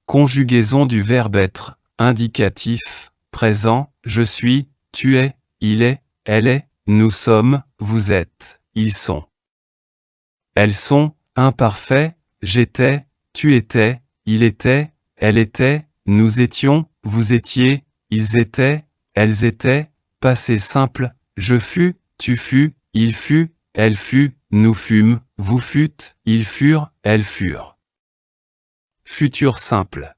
Conjugaison du verbe être, indicatif, présent, je suis, tu es, il est, elle est, nous sommes, vous êtes, ils sont. Elles sont, imparfait, j'étais, tu étais, il était, elle était, nous étions, vous étiez, ils étaient, elles étaient, passé simple, je fus, tu fus, il fut, elle fut, nous fûmes, vous fûtes, ils furent, elles furent. Futur simple.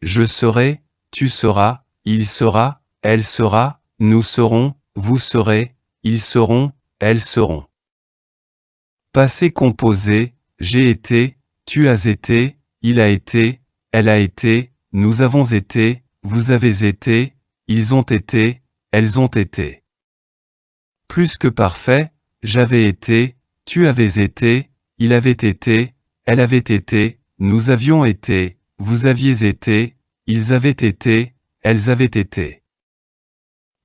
Je serai, tu seras, il sera, elle sera, nous serons, vous serez, ils seront, elles seront. Passé composé, j'ai été, tu as été, il a été, elle a été, nous avons été, vous avez été, ils ont été, elles ont été. Plus que parfait, j'avais été, tu avais été, il avait été, elle avait été, nous avions été, vous aviez été, ils avaient été, elles avaient été.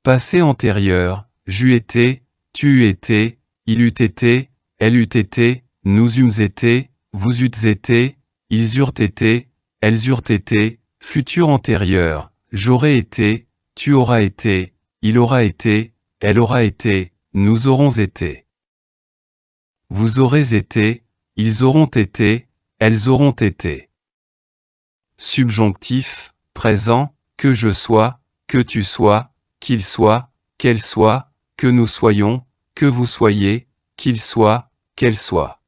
Passé antérieur, j'eus été, tu eus été, il eût été, elle eût été, nous eûmes été, vous eûtes été, ils eurent été, elles eurent été, futur antérieur, j'aurais été, tu auras été, il aura été, elle aura été, nous aurons été. Vous aurez été, ils auront été, elles auront été. Subjonctif, présent, que je sois, que tu sois, qu'il soit, qu'elle soit, que nous soyons, que vous soyez, qu'il soit, qu'elle soit.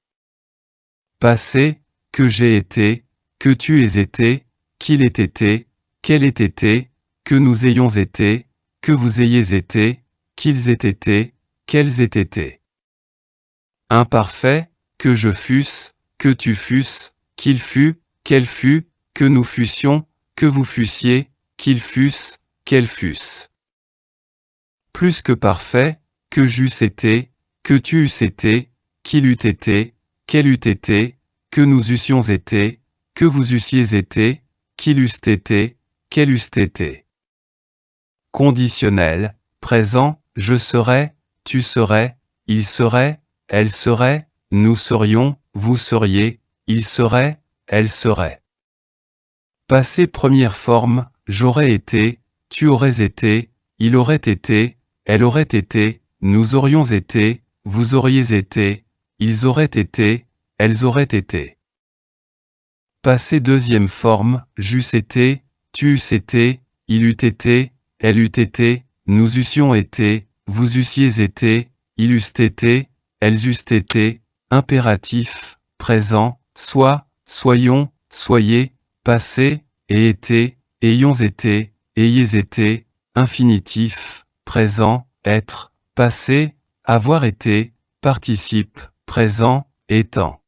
Passé, que j'ai été, que tu aies été, qu'il ait été, qu'elle ait été, que nous ayons été, que vous ayez été, qu'ils aient été, qu'elles aient été. Imparfait, que je fusse, que tu fusses, qu'il fût, qu'elle fût, que nous fussions, que vous fussiez, qu'ils fussent, qu'elles fussent. Plus que parfait, que j'eusse été, que tu eusses été, qu'il eût été, qu'elle eût été, que nous eussions été, que vous eussiez été, qu'ils eussent été, qu'elles eussent été. Conditionnel, présent, je serais, tu serais, il serait, elle serait, nous serions, vous seriez, il serait, elle serait. Passé première forme, j'aurais été, tu aurais été, il aurait été, elle aurait été, nous aurions été, vous auriez été, ils auraient été, elles auraient été. Passé deuxième forme, j'eusse été, tu eusses été, il eût été, elle eût été, nous eussions été, vous eussiez été, ils eussent été, elles eussent été, impératif, présent, soit, soyons, soyez, passé, et été, ayons été, ayez été, infinitif, présent, être, passé, avoir été, participe, présent, étant.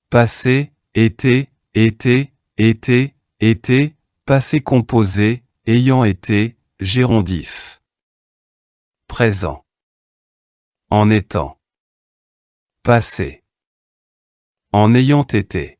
Passé, été, été, été, été, passé composé, ayant été, gérondif. Présent. En étant. Passé. En ayant été.